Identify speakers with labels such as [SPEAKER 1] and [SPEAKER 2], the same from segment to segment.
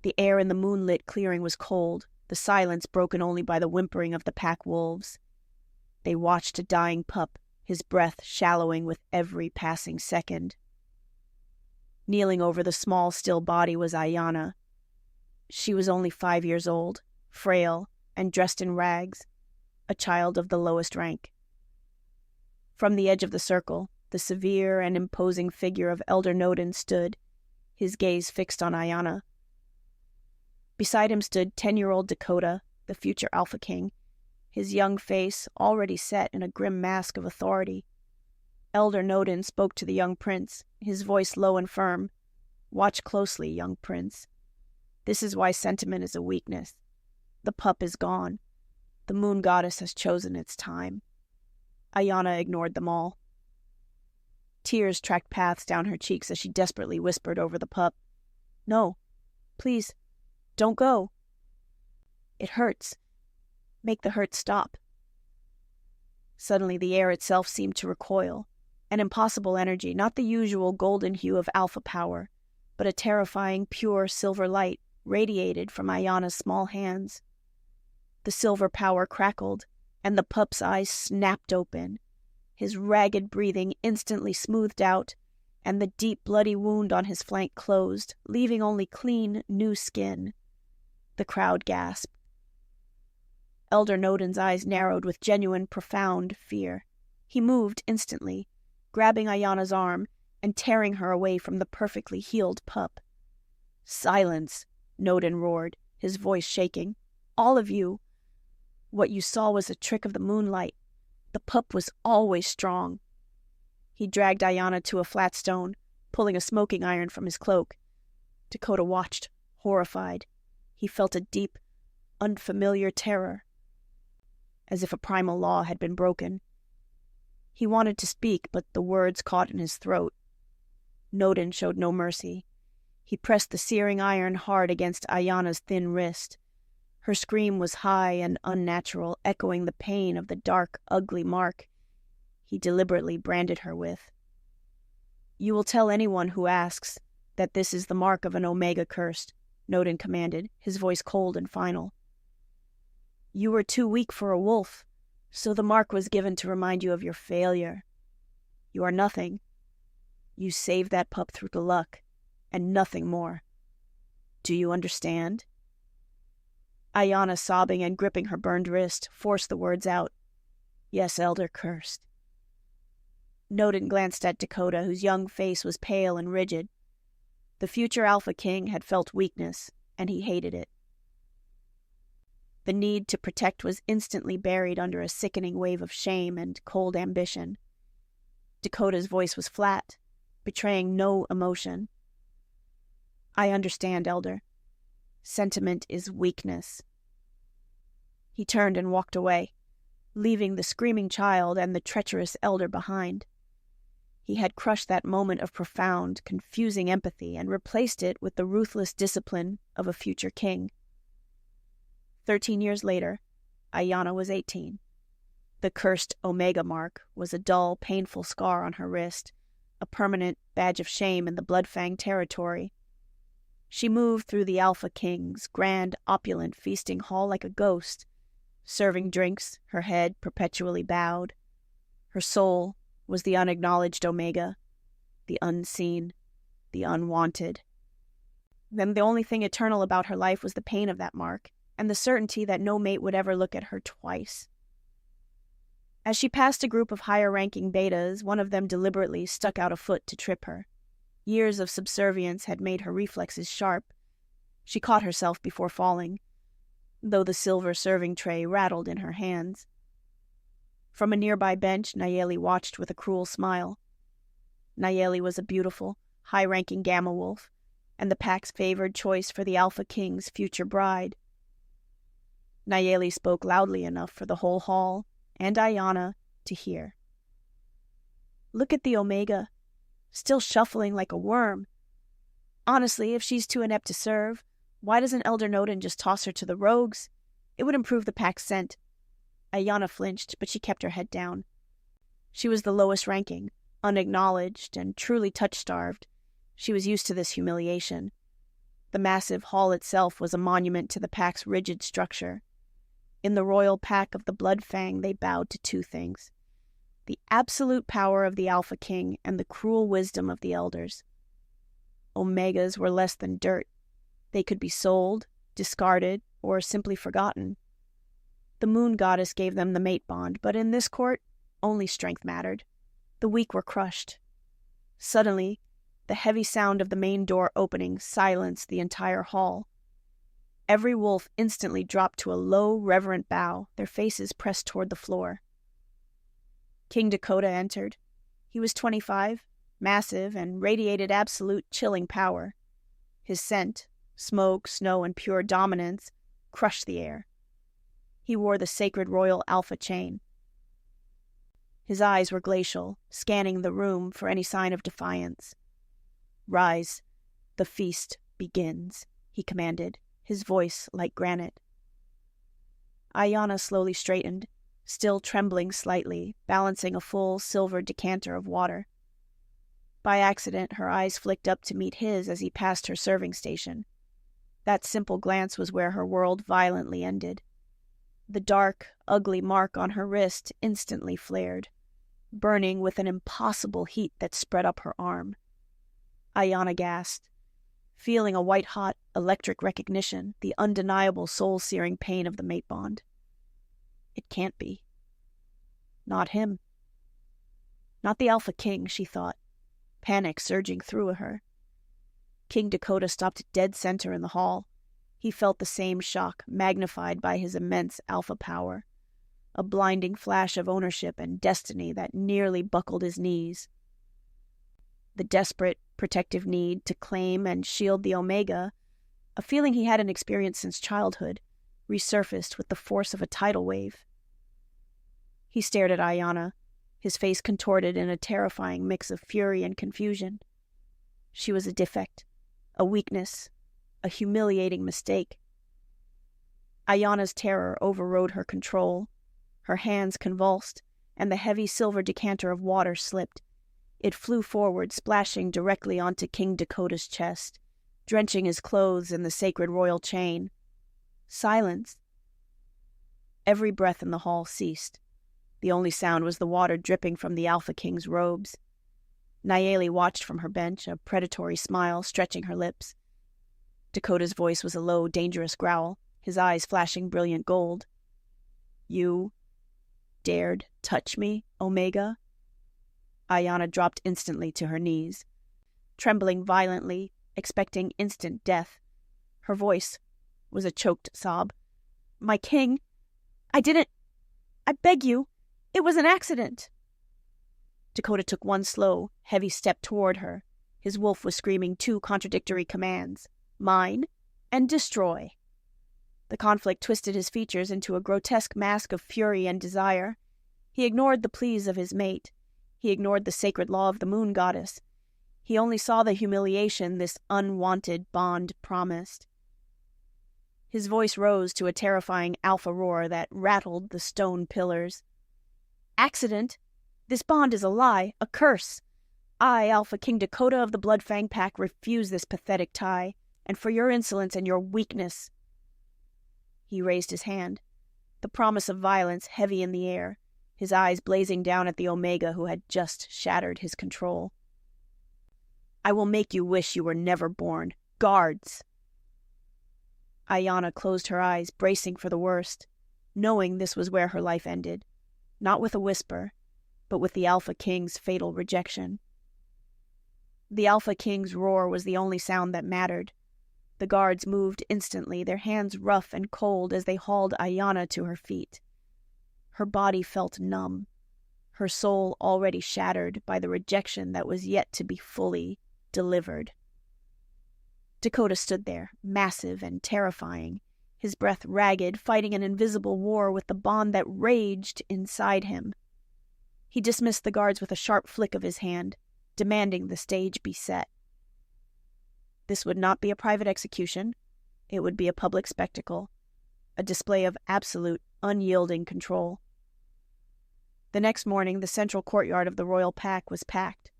[SPEAKER 1] The air in the moonlit clearing was cold, the silence broken only by the whimpering of the pack wolves. They watched a dying pup, his breath shallowing with every passing second. Kneeling over the small, still body was Aiyana. She was only 5 years old, frail, and dressed in rags, a child of the lowest rank. From the edge of the circle, the severe and imposing figure of Elder Nodin stood, his gaze fixed on Aiyana. Beside him stood 10-year-old Dakota, the future Alpha King, his young face already set in a grim mask of authority. Elder Nodin spoke to the young prince, his voice low and firm. "Watch closely, young prince. This is why sentiment is a weakness. The pup is gone. The moon goddess has chosen its time." Aiyana ignored them all. Tears tracked paths down her cheeks as she desperately whispered over the pup. "No, please, don't go. It hurts. Make the hurt stop." Suddenly the air itself seemed to recoil, an impossible energy, not the usual golden hue of alpha power, but a terrifying, pure silver light radiated from Aiyana's small hands. The silver power crackled, and the pup's eyes snapped open. His ragged breathing instantly smoothed out, and the deep bloody wound on his flank closed, leaving only clean, new skin. The crowd gasped. Elder Nodin's eyes narrowed with genuine, profound fear. He moved instantly, grabbing Aiyana's arm and tearing her away from the perfectly healed pup. "Silence," Nodin roared, his voice shaking. "All of you. What you saw was a trick of the moonlight. The pup was always strong." He dragged Aiyana to a flat stone, pulling a smoking iron from his cloak. Dakota watched, horrified. He felt a deep, unfamiliar terror, as if a primal law had been broken. He wanted to speak, but the words caught in his throat. Nodin showed no mercy. He pressed the searing iron hard against Aiyana's thin wrist. Her scream was high and unnatural, echoing the pain of the dark, ugly mark he deliberately branded her with. "You will tell anyone who asks that this is the mark of an Omega cursed," Nodin commanded, his voice cold and final. "You were too weak for a wolf, so the mark was given to remind you of your failure. You are nothing. You saved that pup through the luck, and nothing more. Do you understand?" Aiyana, sobbing and gripping her burned wrist, forced the words out. "Yes, Elder Cursed." Nodin glanced at Dakota, whose young face was pale and rigid. The future Alpha King had felt weakness, and he hated it. The need to protect was instantly buried under a sickening wave of shame and cold ambition. Dakota's voice was flat, betraying no emotion. "I understand, Elder. Sentiment is weakness." He turned and walked away, leaving the screaming child and the treacherous elder behind. He had crushed that moment of profound, confusing empathy and replaced it with the ruthless discipline of a future king. 13 years later, Aiyana was 18. The cursed Omega mark was a dull, painful scar on her wrist, a permanent badge of shame in the Bloodfang territory. She moved through the Alpha King's grand, opulent feasting hall like a ghost, serving drinks, her head perpetually bowed. Her soul was the unacknowledged Omega, the unseen, the unwanted. Then the only thing eternal about her life was the pain of that mark, and the certainty that no mate would ever look at her twice. As she passed a group of higher-ranking betas, one of them deliberately stuck out a foot to trip her. Years of subservience had made her reflexes sharp. She caught herself before falling, though the silver serving tray rattled in her hands. From a nearby bench, Nayeli watched with a cruel smile. Nayeli was a beautiful, high-ranking gamma wolf, and the pack's favored choice for the Alpha King's future bride. Nayeli spoke loudly enough for the whole hall, and Aiyana, to hear. "Look at the Omega, still shuffling like a worm. Honestly, if she's too inept to serve, why doesn't Elder Nodin just toss her to the rogues? It would improve the pack's scent." Aiyana flinched, but she kept her head down. She was the lowest ranking, unacknowledged, and truly touch-starved. She was used to this humiliation. The massive hall itself was a monument to the pack's rigid structure. In the royal pack of the Blood Fang, they bowed to two things: the absolute power of the Alpha King and the cruel wisdom of the elders. Omegas were less than dirt. They could be sold, discarded, or simply forgotten. The moon goddess gave them the mate bond, but in this court, only strength mattered. The weak were crushed. Suddenly, the heavy sound of the main door opening silenced the entire hall. Every wolf instantly dropped to a low, reverent bow, their faces pressed toward the floor. King Dakota entered. He was 25, massive, and radiated absolute chilling power. His scent, smoke, snow, and pure dominance, crushed the air. He wore the sacred royal Alpha chain. His eyes were glacial, scanning the room for any sign of defiance. "Rise. The feast begins," he commanded, his voice like granite. Aiyana slowly straightened, still trembling slightly, balancing a full silver decanter of water. By accident, her eyes flicked up to meet his as he passed her serving station. That simple glance was where her world violently ended. The dark, ugly mark on her wrist instantly flared, burning with an impossible heat that spread up her arm. Aiyana gasped, feeling a white-hot electric recognition, the undeniable soul-searing pain of the mate bond. It can't be. Not him. Not the Alpha King, she thought, panic surging through her. King Dakota stopped dead center in the hall. He felt the same shock, magnified by his immense alpha power, a blinding flash of ownership and destiny that nearly buckled his knees. The desperate, protective need to claim and shield the Omega, a feeling he hadn't experienced since childhood, resurfaced with the force of a tidal wave. He stared at Aiyana, his face contorted in a terrifying mix of fury and confusion. She was a defect, a weakness, a humiliating mistake. Aiyana's terror overrode her control. Her hands convulsed, and the heavy silver decanter of water slipped. It flew forward, splashing directly onto King Dakota's chest, drenching his clothes in the sacred royal chain. Silence. Every breath in the hall ceased. The only sound was the water dripping from the Alpha King's robes. Nayeli watched from her bench, a predatory smile stretching her lips. Dakota's voice was a low, dangerous growl, his eyes flashing brilliant gold. "You dared touch me, Omega?" Aiyana dropped instantly to her knees, trembling violently, expecting instant death. Her voice was a choked sob. "My king, I beg you, it was an accident." Dakota took one slow, heavy step toward her. His wolf was screaming two contradictory commands: mine and destroy. The conflict twisted his features into a grotesque mask of fury and desire. He ignored the pleas of his mate. He ignored the sacred law of the moon goddess. He only saw the humiliation this unwanted bond promised. His voice rose to a terrifying alpha roar that rattled the stone pillars. "Accident? This bond is a lie, a curse. I, Alpha King Dakota of the Blood Fang Pack, refuse this pathetic tie, and for your insolence and your weakness." He raised his hand, the promise of violence heavy in the air, his eyes blazing down at the Omega who had just shattered his control. "I will make you wish you were never born. Guards!" Aiyana closed her eyes, bracing for the worst, knowing this was where her life ended, not with a whisper, but with the Alpha King's fatal rejection. The Alpha King's roar was the only sound that mattered. The guards moved instantly, their hands rough and cold as they hauled Aiyana to her feet. Her body felt numb, her soul already shattered by the rejection that was yet to be fully delivered. Dakota stood there, massive and terrifying, his breath ragged, fighting an invisible war with the bond that raged inside him. He dismissed the guards with a sharp flick of his hand, demanding the stage be set. This would not be a private execution. It would be a public spectacle, a display of absolute, unyielding control. The next morning, the central courtyard of the royal pack was packed.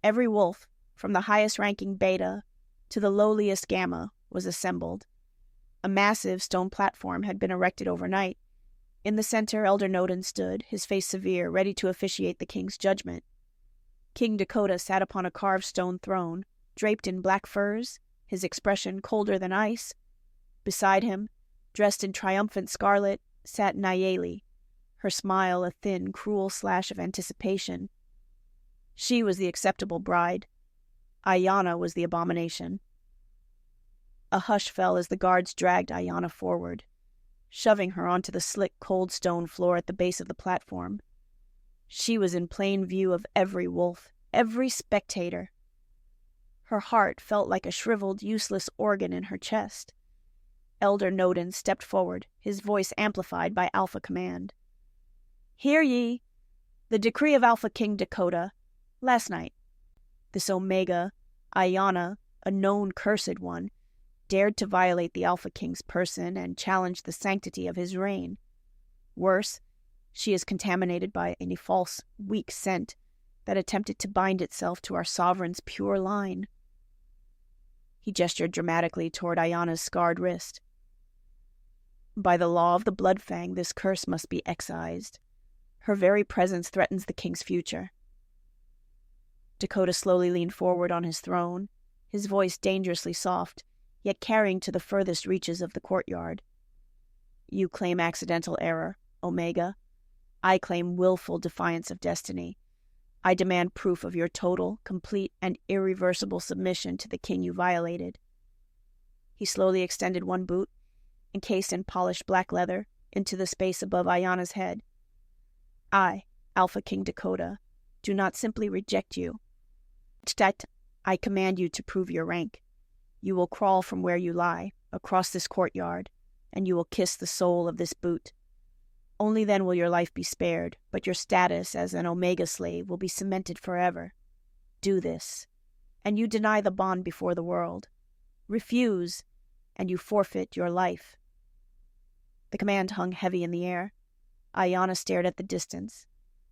[SPEAKER 1] Every wolf, from the highest-ranking beta, to the lowliest gamma, was assembled. A massive stone platform had been erected overnight. In the center, Elder Noden stood, his face severe, ready to officiate the king's judgment. King Dakota sat upon a carved stone throne, draped in black furs, his expression colder than ice. Beside him, dressed in triumphant scarlet, sat Nayeli, her smile a thin, cruel slash of anticipation. She was the acceptable bride. Aiyana was the abomination. A hush fell as the guards dragged Aiyana forward, shoving her onto the slick, cold stone floor at the base of the platform. She was in plain view of every wolf, every spectator. Her heart felt like a shriveled, useless organ in her chest. Elder Noden stepped forward, his voice amplified by Alpha command. "Hear ye! The decree of Alpha King Dakota, last night. This Omega, Aiyana, a known cursed one, dared to violate the Alpha King's person and challenge the sanctity of his reign. Worse, she is contaminated by any false, weak scent that attempted to bind itself to our sovereign's pure line." He gestured dramatically toward Aiyana's scarred wrist. "By the law of the Bloodfang, this curse must be excised. Her very presence threatens the king's future." Dakota slowly leaned forward on his throne, his voice dangerously soft, yet carrying to the furthest reaches of the courtyard. "You claim accidental error, Omega. I claim willful defiance of destiny. I demand proof of your total, complete, and irreversible submission to the king you violated." He slowly extended one boot, encased in polished black leather, into the space above Aiyana's head. "I, Alpha King Dakota, do not simply reject you. Instead, I command you to prove your rank. You will crawl from where you lie, across this courtyard, and you will kiss the sole of this boot. Only then will your life be spared, but your status as an Omega slave will be cemented forever. Do this, and you deny the bond before the world. Refuse, and you forfeit your life." The command hung heavy in the air. Aiyana stared at the distance.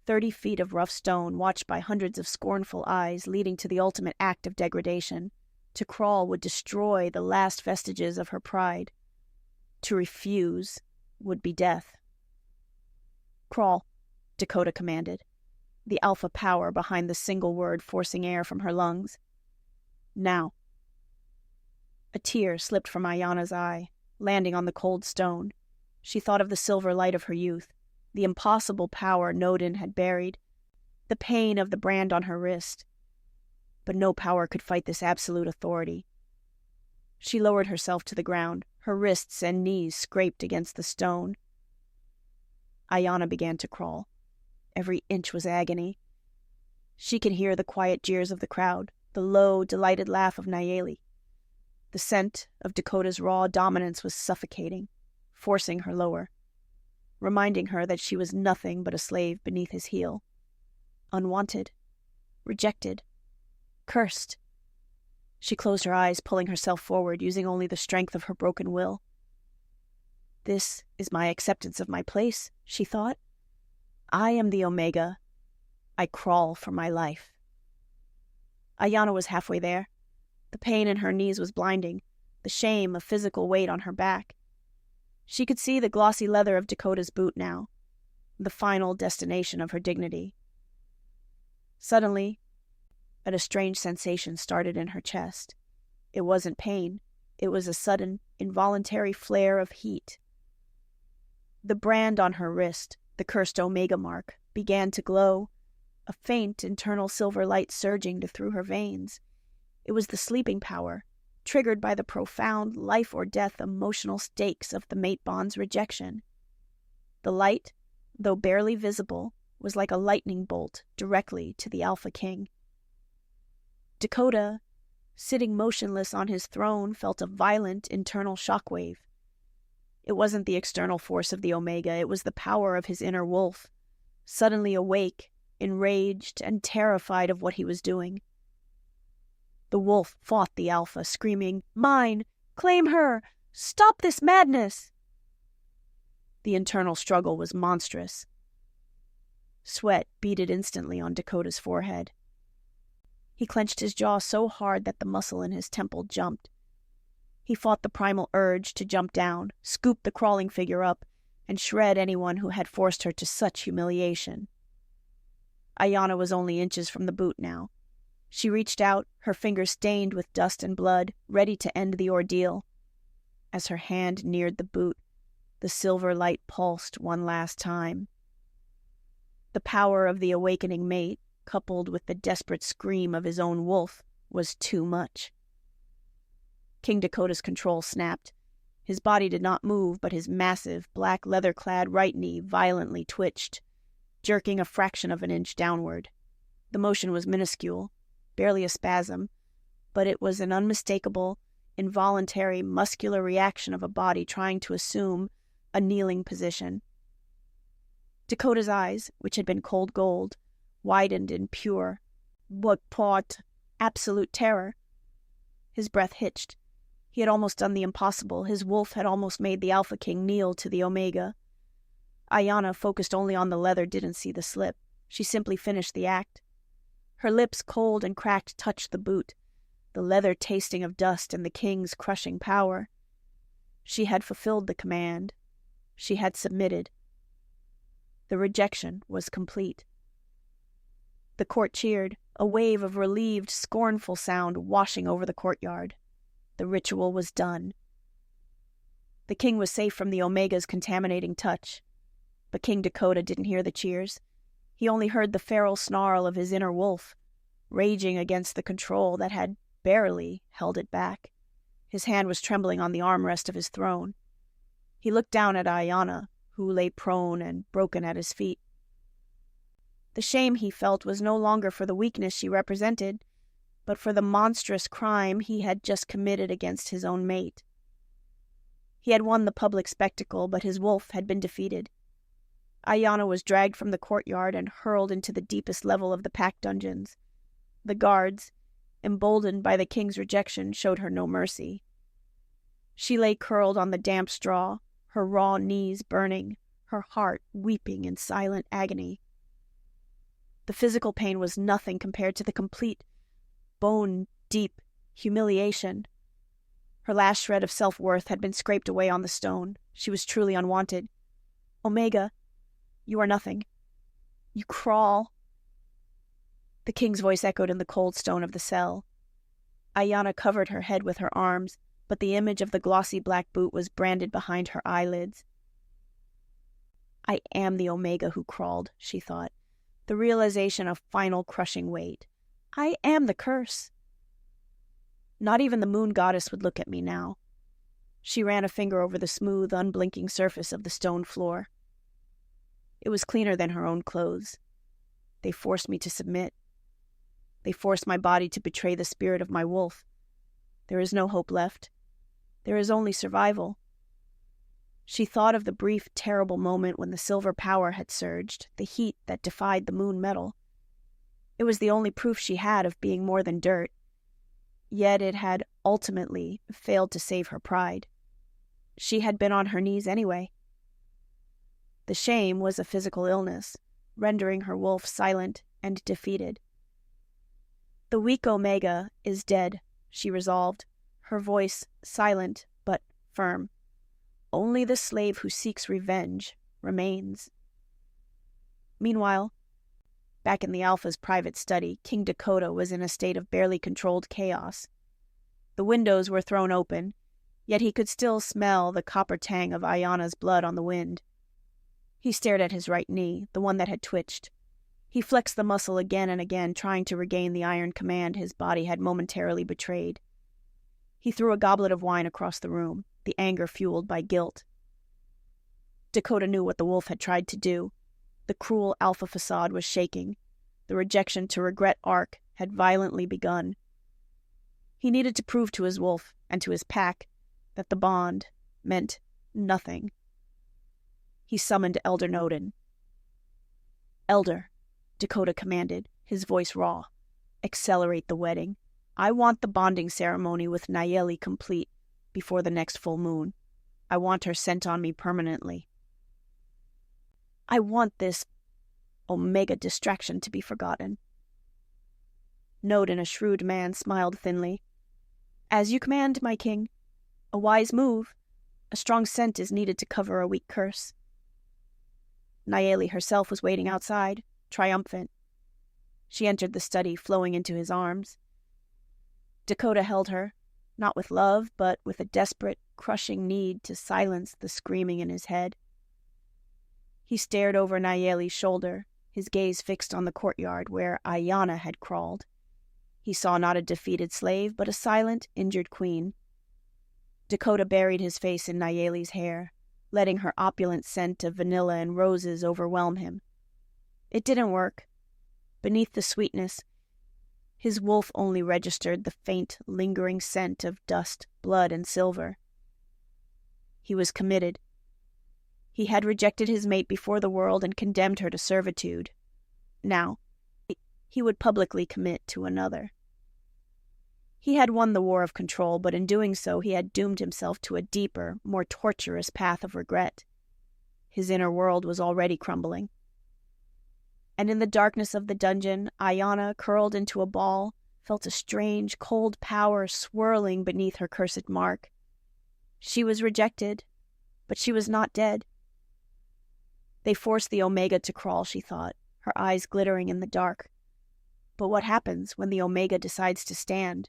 [SPEAKER 1] 30 feet of rough stone, watched by hundreds of scornful eyes, leading to the ultimate act of degradation. To crawl would destroy the last vestiges of her pride. To refuse would be death. "Crawl," Dakota commanded, the alpha power behind the single word forcing air from her lungs. "Now." A tear slipped from Aiyana's eye, landing on the cold stone. She thought of the silver light of her youth, the impossible power Noden had buried, the pain of the brand on her wrist. But no power could fight this absolute authority. She lowered herself to the ground, her wrists and knees scraped against the stone. Aiyana began to crawl. Every inch was agony. She could hear the quiet jeers of the crowd, the low, delighted laugh of Nayeli. The scent of Dakota's raw dominance was suffocating, forcing her lower, reminding her that she was nothing but a slave beneath his heel. Unwanted, rejected, cursed. She closed her eyes, pulling herself forward, using only the strength of her broken will. "This is my acceptance of my place," she thought. "I am the Omega. I crawl for my life." Aiyana was halfway there. The pain in her knees was blinding, the shame of physical weight on her back. She could see the glossy leather of Dakota's boot now, the final destination of her dignity. Suddenly, a strange sensation started in her chest. It wasn't pain. It was a sudden, involuntary flare of heat. The brand on her wrist, the cursed Omega mark, began to glow, a faint internal silver light surging through her veins. It was the sleeping power, triggered by the profound life-or-death emotional stakes of the mate bond's rejection. The light, though barely visible, was like a lightning bolt directly to the Alpha King. Dakota, sitting motionless on his throne, felt a violent internal shockwave. It wasn't the external force of the Omega, it was the power of his inner wolf, suddenly awake, enraged, and terrified of what he was doing. The wolf fought the Alpha, screaming, "Mine! Claim her! Stop this madness!" The internal struggle was monstrous. Sweat beaded instantly on Dakota's forehead. He clenched his jaw so hard that the muscle in his temple jumped. He fought the primal urge to jump down, scoop the crawling figure up, and shred anyone who had forced her to such humiliation. Aiyana was only inches from the boot now. She reached out, her fingers stained with dust and blood, ready to end the ordeal. As her hand neared the boot, the silver light pulsed one last time. The power of the awakening mate, coupled with the desperate scream of his own wolf, was too much. King Dakota's control snapped. His body did not move, but his massive, black leather-clad right knee violently twitched, jerking a fraction of an inch downward. The motion was minuscule, barely a spasm, but it was an unmistakable, involuntary, muscular reaction of a body trying to assume a kneeling position. Dakota's eyes, which had been cold gold, widened in pure, what part, absolute terror. His breath hitched. He had almost done the impossible. His wolf had almost made the Alpha King kneel to the Omega. Aiyana, focused only on the leather, didn't see the slip. She simply finished the act. Her lips, cold and cracked, touched the boot, the leather tasting of dust and the king's crushing power. She had fulfilled the command. She had submitted. The rejection was complete. The court cheered, a wave of relieved, scornful sound washing over the courtyard. The ritual was done. The king was safe from the Omega's contaminating touch. But King Dakota didn't hear the cheers. He only heard the feral snarl of his inner wolf, raging against the control that had barely held it back. His hand was trembling on the armrest of his throne. He looked down at Aiyana, who lay prone and broken at his feet. The shame he felt was no longer for the weakness she represented, but for the monstrous crime he had just committed against his own mate. He had won the public spectacle, but his wolf had been defeated. Aiyana was dragged from the courtyard and hurled into the deepest level of the pack dungeons. The guards, emboldened by the king's rejection, showed her no mercy. She lay curled on the damp straw, her raw knees burning, her heart weeping in silent agony. The physical pain was nothing compared to the complete, bone-deep humiliation. Her last shred of self-worth had been scraped away on the stone. She was truly unwanted. Omega, you are nothing. You crawl. The king's voice echoed in the cold stone of the cell. Aiyana covered her head with her arms, but the image of the glossy black boot was branded behind her eyelids. I am the Omega who crawled, she thought, the realization of final crushing weight. I am the curse. Not even the moon goddess would look at me now. She ran a finger over the smooth, unblinking surface of the stone floor. It was cleaner than her own clothes. They forced me to submit. They forced my body to betray the spirit of my wolf. There is no hope left. There is only survival. She thought of the brief, terrible moment when the silver power had surged, the heat that defied the moon metal. It was the only proof she had of being more than dirt. Yet it had ultimately failed to save her pride. She had been on her knees anyway. The shame was a physical illness, rendering her wolf silent and defeated. The weak Omega is dead, she resolved, her voice silent but firm. Only the slave who seeks revenge remains. Meanwhile, back in the Alpha's private study, King Dakota was in a state of barely controlled chaos. The windows were thrown open, yet he could still smell the copper tang of Aiyana's blood on the wind. He stared at his right knee, the one that had twitched. He flexed the muscle again and again, trying to regain the iron command his body had momentarily betrayed. He threw a goblet of wine across the room, the anger fueled by guilt. Dakota knew what the wolf had tried to do. The cruel Alpha facade was shaking. The rejection to regret arc had violently begun. He needed to prove to his wolf and to his pack that the bond meant nothing. He summoned Elder Noden. "Elder," Dakota commanded, his voice raw, "accelerate the wedding. I want the bonding ceremony with Nayeli complete before the next full moon. I want her sent on me permanently. I want this Omega distraction to be forgotten." Knelt, a shrewd man, smiled thinly. As you command, my king. A wise move. A strong scent is needed to cover a weak curse. Nayeli herself was waiting outside, triumphant. She entered the study, flowing into his arms. Dakota held her, not with love, but with a desperate, crushing need to silence the screaming in his head. He stared over Nayeli's shoulder, his gaze fixed on the courtyard where Aiyana had crawled. He saw not a defeated slave, but a silent, injured queen. Dakota buried his face in Nayeli's hair, letting her opulent scent of vanilla and roses overwhelm him. It didn't work. Beneath the sweetness, his wolf only registered the faint, lingering scent of dust, blood, and silver. He was committed. He had rejected his mate before the world and condemned her to servitude. Now, he would publicly commit to another. He had won the war of control, but in doing so he had doomed himself to a deeper, more torturous path of regret. His inner world was already crumbling. And in the darkness of the dungeon, Aiyana, curled into a ball, felt a strange, cold power swirling beneath her cursed mark. She was rejected, but she was not dead. They forced the Omega to crawl, she thought, her eyes glittering in the dark. But what happens when the Omega decides to stand?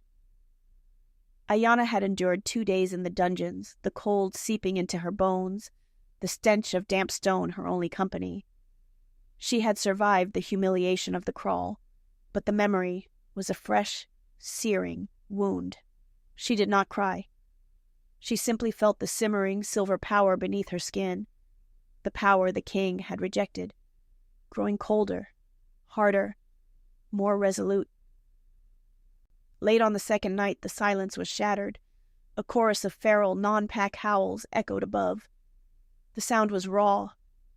[SPEAKER 1] Aiyana had endured 2 days in the dungeons, the cold seeping into her bones, the stench of damp stone her only company. She had survived the humiliation of the crawl, but the memory was a fresh, searing wound. She did not cry. She simply felt the simmering silver power beneath her skin, the power the king had rejected, growing colder, harder, more resolute. Late on the second night, the silence was shattered. A chorus of feral, non-pack howls echoed above. The sound was raw,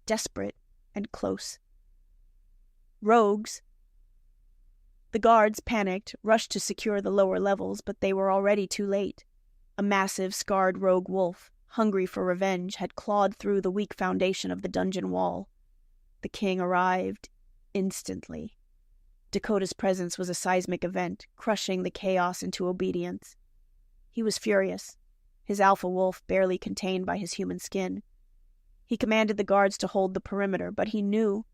[SPEAKER 1] desperate, and close. Rogues. The guards, panicked, rushed to secure the lower levels, but they were already too late. A massive, scarred rogue wolf, hungry for revenge, had clawed through the weak foundation of the dungeon wall. The king arrived instantly. Dakota's presence was a seismic event, crushing the chaos into obedience. He was furious, his alpha wolf barely contained by his human skin. He commanded the guards to hold the perimeter, but he knew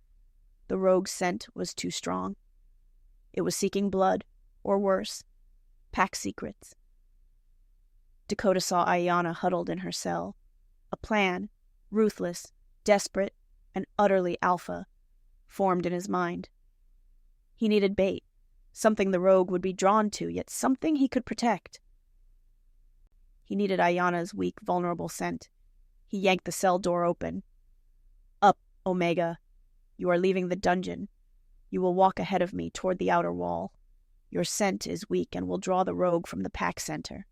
[SPEAKER 1] the rogue's scent was too strong. It was seeking blood, or worse, pack secrets. Dakota saw Aiyana huddled in her cell. A plan, ruthless, desperate, and utterly alpha, formed in his mind. He needed bait, something the rogue would be drawn to, yet something he could protect. He needed Aiyana's weak, vulnerable scent. He yanked the cell door open. Up, Omega. You are leaving the dungeon. You will walk ahead of me toward the outer wall. Your scent is weak and will draw the rogue from the pack center.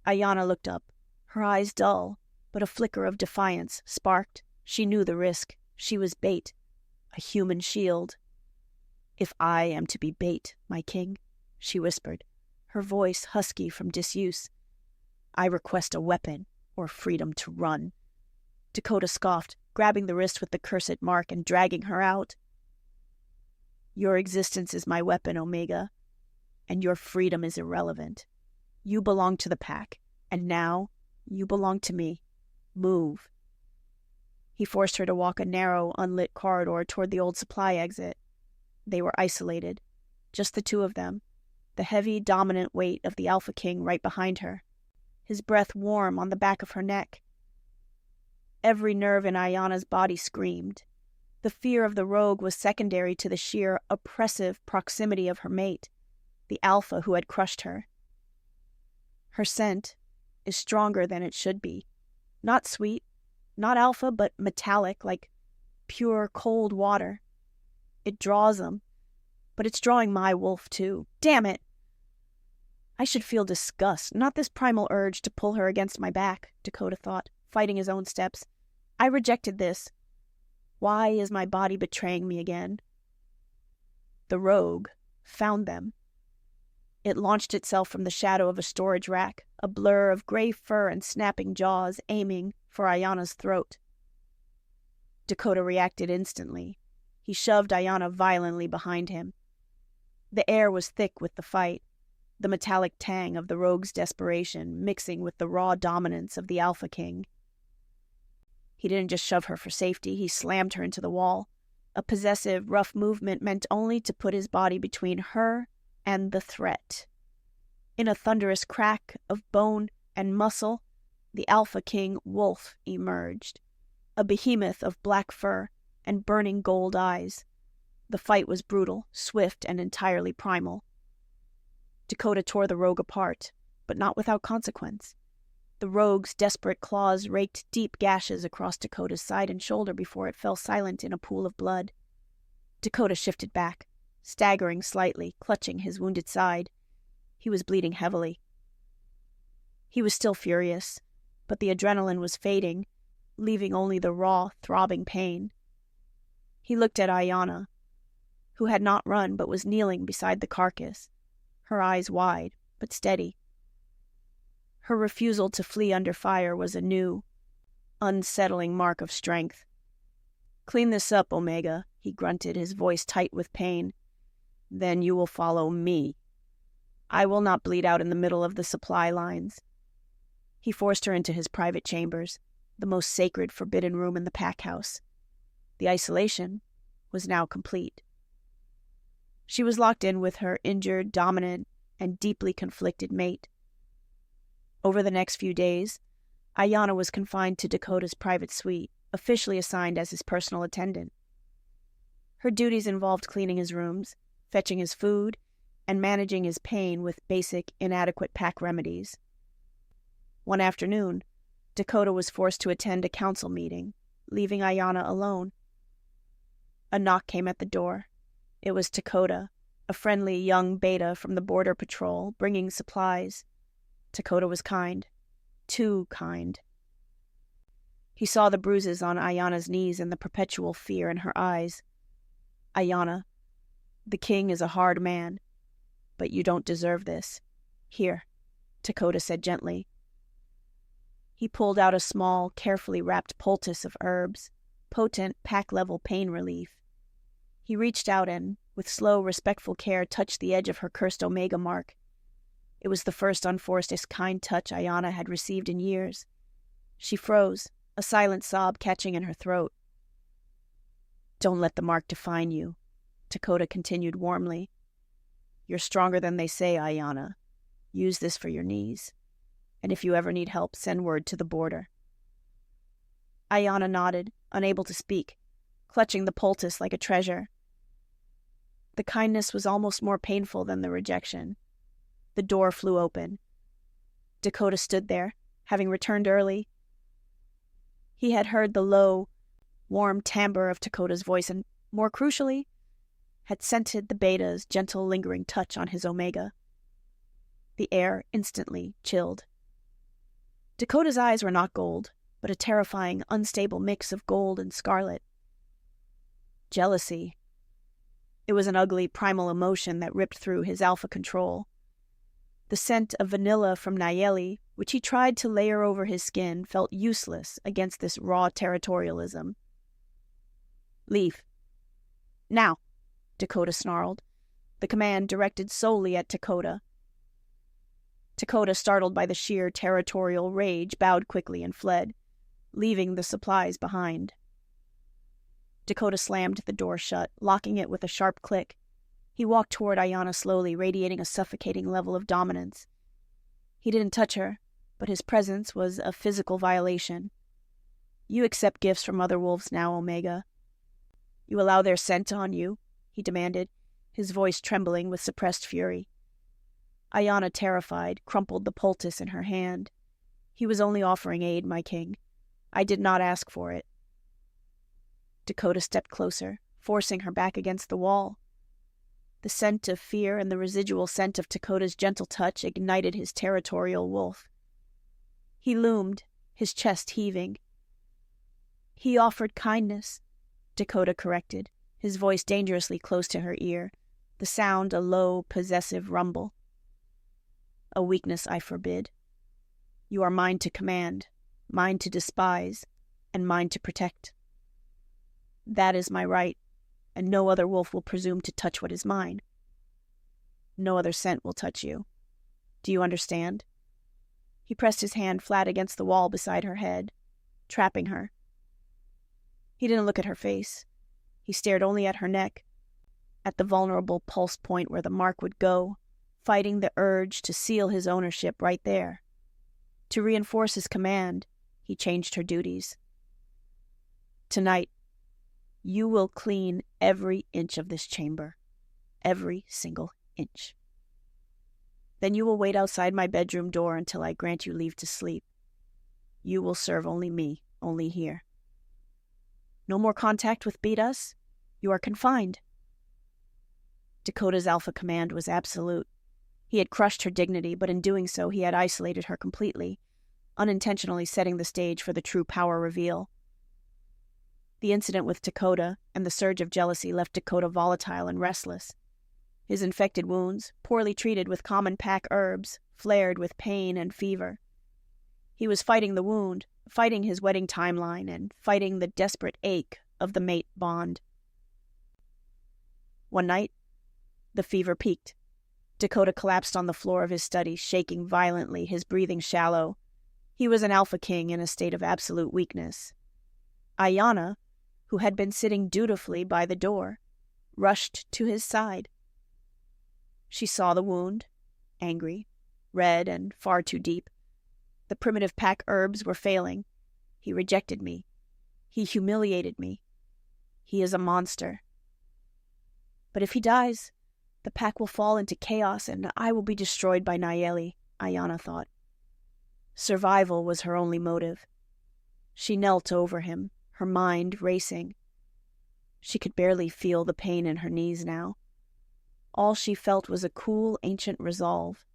[SPEAKER 1] Aiyana looked up, her eyes dull, but a flicker of defiance sparked. She knew the risk. She was bait, a human shield. If I am to be bait, my king, she whispered, her voice husky from disuse, I request a weapon or freedom to run. Dakota scoffed, grabbing the wrist with the cursed mark and dragging her out. Your existence is my weapon, Omega, and your freedom is irrelevant. You belong to the pack, and now you belong to me. Move. He forced her to walk a narrow, unlit corridor toward the old supply exit. They were isolated, just the two of them, the heavy, dominant weight of the Alpha King right behind her, his breath warm on the back of her neck. Every nerve in Aiyana's body screamed. The fear of the rogue was secondary to the sheer, oppressive proximity of her mate, the Alpha who had crushed her. Her scent is stronger than it should be. Not sweet, not alpha, but metallic, like pure, cold water. It draws them, but it's drawing my wolf too. Damn it! I should feel disgust, not this primal urge to pull her against my back, Dakota thought, fighting his own steps. I rejected this. Why is my body betraying me again? The rogue found them. It launched itself from the shadow of a storage rack, a blur of gray fur and snapping jaws aiming for Aiyana's throat. Dakota reacted instantly. He shoved Aiyana violently behind him. The air was thick with the fight, the metallic tang of the rogue's desperation mixing with the raw dominance of the Alpha King. He didn't just shove her for safety, he slammed her into the wall, a possessive, rough movement meant only to put his body between her and the threat. In a thunderous crack of bone and muscle, the Alpha King wolf emerged, a behemoth of black fur and burning gold eyes. The fight was brutal, swift, and entirely primal. Dakota tore the rogue apart, but not without consequence. The rogue's desperate claws raked deep gashes across Dakota's side and shoulder before it fell silent in a pool of blood. Dakota shifted back, staggering slightly, clutching his wounded side. He was bleeding heavily. He was still furious, but the adrenaline was fading, leaving only the raw, throbbing pain. He looked at Aiyana, who had not run but was kneeling beside the carcass, her eyes wide but steady. Her refusal to flee under fire was a new, unsettling mark of strength. "Clean this up, Omega," he grunted, his voice tight with pain. "Then you will follow me. I will not bleed out in the middle of the supply lines." He forced her into his private chambers, the most sacred forbidden room in the pack house. The isolation was now complete. She was locked in with her injured, dominant, and deeply conflicted mate. Over the next few days, Aiyana was confined to Dakota's private suite, officially assigned as his personal attendant. Her duties involved cleaning his rooms, fetching his food, and managing his pain with basic, inadequate pack remedies. One afternoon, Dakota was forced to attend a council meeting, leaving Aiyana alone. A knock came at the door. It was Dakota, a friendly young beta from the Border Patrol, bringing supplies. Dakota was kind. Too kind. He saw the bruises on Aiyana's knees and the perpetual fear in her eyes. "Aiyana, the king is a hard man, but you don't deserve this. Here," Dakota said gently. He pulled out a small, carefully wrapped poultice of herbs, potent pack-level pain relief. He reached out and, with slow, respectful care, touched the edge of her cursed Omega mark. It was the first unforced, kind touch Aiyana had received in years. She froze, a silent sob catching in her throat. "Don't let the mark define you," Dakota continued warmly. "You're stronger than they say, Aiyana. Use this for your knees. And if you ever need help, send word to the border." Aiyana nodded, unable to speak, clutching the poultice like a treasure. The kindness was almost more painful than the rejection. The door flew open. Dakota stood there, having returned early. He had heard the low, warm timbre of Dakota's voice and, more crucially, had scented the beta's gentle, lingering touch on his Omega. The air instantly chilled. Dakota's eyes were not gold, but a terrifying, unstable mix of gold and scarlet. Jealousy. It was an ugly, primal emotion that ripped through his alpha control. The scent of vanilla from Nayeli, which he tried to layer over his skin, felt useless against this raw territorialism. "Leave. Now," Dakota snarled, the command directed solely at Dakota. Dakota, startled by the sheer territorial rage, bowed quickly and fled, leaving the supplies behind. Dakota slammed the door shut, locking it with a sharp click. He walked toward Aiyana slowly, radiating a suffocating level of dominance. He didn't touch her, but his presence was a physical violation. "You accept gifts from other wolves now, Omega. You allow their scent on you," he demanded, his voice trembling with suppressed fury. Aiyana, terrified, crumpled the poultice in her hand. "He was only offering aid, my king. I did not ask for it." Dakota stepped closer, forcing her back against the wall. The scent of fear and the residual scent of Dakota's gentle touch ignited his territorial wolf. He loomed, his chest heaving. "He offered kindness," Dakota corrected, his voice dangerously close to her ear, the sound a low, possessive rumble. "A weakness I forbid. You are mine to command, mine to despise, and mine to protect. That is my right, and no other wolf will presume to touch what is mine." No other scent will touch you. Do you understand? He pressed his hand flat against the wall beside her head, trapping her. He didn't look at her face. He stared only at her neck, at the vulnerable pulse point where the mark would go, fighting the urge to seal his ownership right there. To reinforce his command, he changed her duties. Tonight, you will clean every inch of this chamber. Every single inch. Then you will wait outside my bedroom door until I grant you leave to sleep. You will serve only me, only here. No more contact with Beat-Us. You are confined. Dakota's alpha command was absolute. He had crushed her dignity, but in doing so he had isolated her completely, unintentionally setting the stage for the true power reveal. The incident with Dakota and the surge of jealousy left Dakota volatile and restless. His infected wounds, poorly treated with common pack herbs, flared with pain and fever. He was fighting the wound, fighting his wedding timeline, and fighting the desperate ache of the mate bond. One night, the fever peaked. Dakota collapsed on the floor of his study, shaking violently, his breathing shallow. He was an Alpha King in a state of absolute weakness. Aiyana, who had been sitting dutifully by the door, rushed to his side. She saw the wound, angry, red, and far too deep. The primitive pack herbs were failing. He rejected me. He humiliated me. He is a monster. But if he dies, the pack will fall into chaos and I will be destroyed by Nayeli, Aiyana thought. Survival was her only motive. She knelt over him, her mind racing. She could barely feel the pain in her knees now. All she felt was a cool, ancient resolve.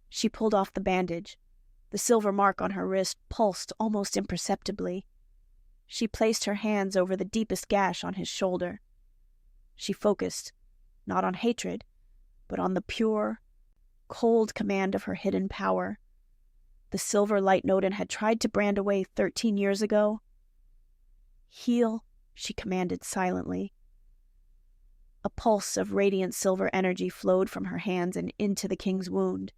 [SPEAKER 1] She pulled off the bandage. The silver mark on her wrist pulsed almost imperceptibly. She placed her hands over the deepest gash on his shoulder. She focused, not on hatred, but on the pure, cold command of her hidden power. The silver light Nodin had tried to brand away 13 years ago. Heal, she commanded silently. A pulse of radiant silver energy flowed from her hands and into the king's wound.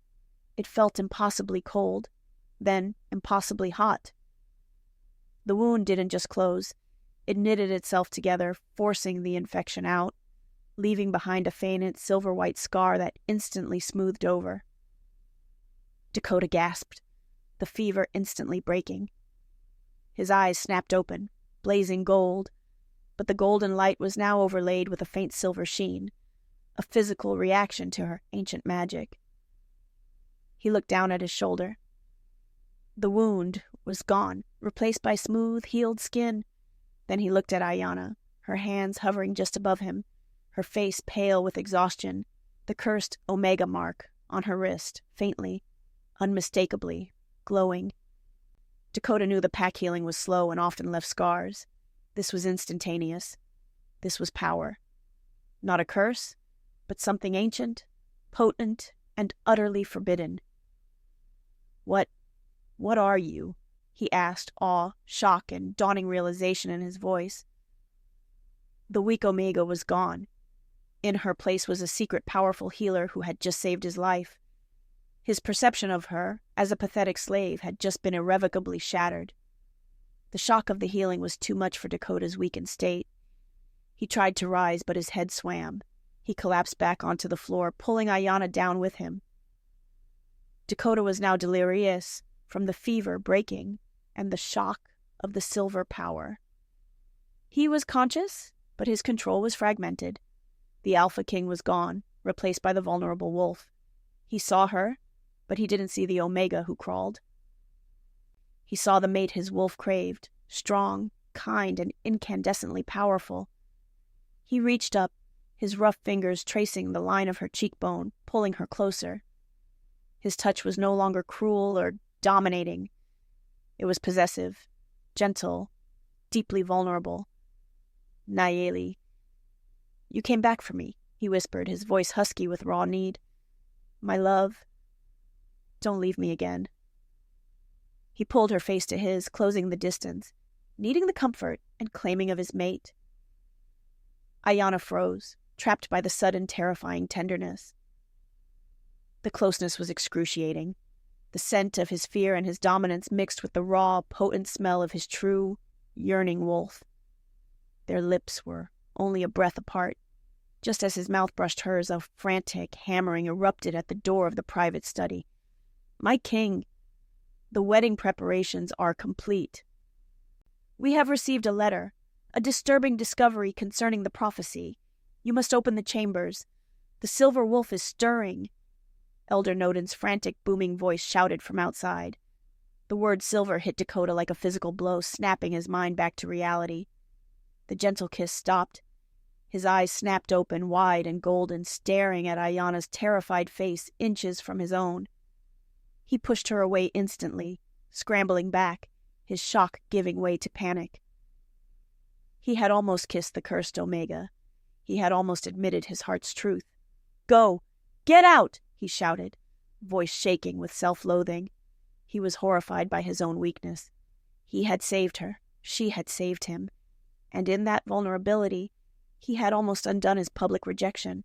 [SPEAKER 1] It felt impossibly cold, then impossibly hot. The wound didn't just close. It knitted itself together, forcing the infection out, leaving behind a faint silver-white scar that instantly smoothed over. Dakota gasped, the fever instantly breaking. His eyes snapped open, blazing gold, but the golden light was now overlaid with a faint silver sheen, a physical reaction to her ancient magic. He looked down at his shoulder. The wound was gone, replaced by smooth, healed skin. Then he looked at Aiyana, her hands hovering just above him, her face pale with exhaustion, the cursed Omega mark on her wrist, faintly, unmistakably, glowing. Dakota knew the pack healing was slow and often left scars. This was instantaneous. This was power. Not a curse, but something ancient, potent, and utterly forbidden. What are you? He asked, awe, shock, and dawning realization in his voice. The weak Omega was gone. In her place was a secret powerful healer who had just saved his life. His perception of her, as a pathetic slave, had just been irrevocably shattered. The shock of the healing was too much for Dakota's weakened state. He tried to rise, but his head swam. He collapsed back onto the floor, pulling Aiyana down with him. Dakota was now delirious from the fever breaking and the shock of the silver power. He was conscious, but his control was fragmented. The Alpha King was gone, replaced by the vulnerable wolf. He saw her, but he didn't see the Omega who crawled. He saw the mate his wolf craved, strong, kind, and incandescently powerful. He reached up, his rough fingers tracing the line of her cheekbone, pulling her closer. His touch was no longer cruel or dominating. It was possessive, gentle, deeply vulnerable. Nayeli. You came back for me, he whispered, his voice husky with raw need. My love, don't leave me again. He pulled her face to his, closing the distance, needing the comfort and claiming of his mate. Aiyana froze, trapped by the sudden, terrifying tenderness. The closeness was excruciating. The scent of his fear and his dominance mixed with the raw, potent smell of his true, yearning wolf. Their lips were only a breath apart. Just as his mouth brushed hers, a frantic hammering erupted at the door of the private study. "My king, the wedding preparations are complete. We have received a letter, a disturbing discovery concerning the prophecy. You must open the chambers. The silver wolf is stirring." Elder Noden's frantic, booming voice shouted from outside. The word silver hit Dakota like a physical blow, snapping his mind back to reality. The gentle kiss stopped. His eyes snapped open, wide and golden, staring at Aiyana's terrified face inches from his own. He pushed her away instantly, scrambling back, his shock giving way to panic. He had almost kissed the cursed Omega. He had almost admitted his heart's truth. "Go! Get out!" he shouted, voice shaking with self-loathing. He was horrified by his own weakness. He had saved her. She had saved him. And in that vulnerability, he had almost undone his public rejection.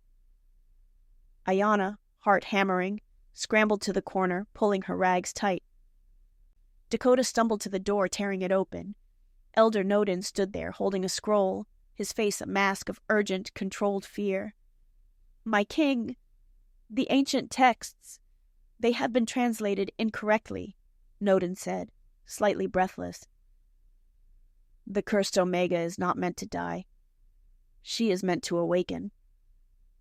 [SPEAKER 1] Aiyana, heart hammering, scrambled to the corner, pulling her rags tight. Dakota stumbled to the door, tearing it open. Elder Noden stood there, holding a scroll, his face a mask of urgent, controlled fear. "My king, the ancient texts, they have been translated incorrectly," Noden said, slightly breathless. "The cursed Omega is not meant to die. She is meant to awaken,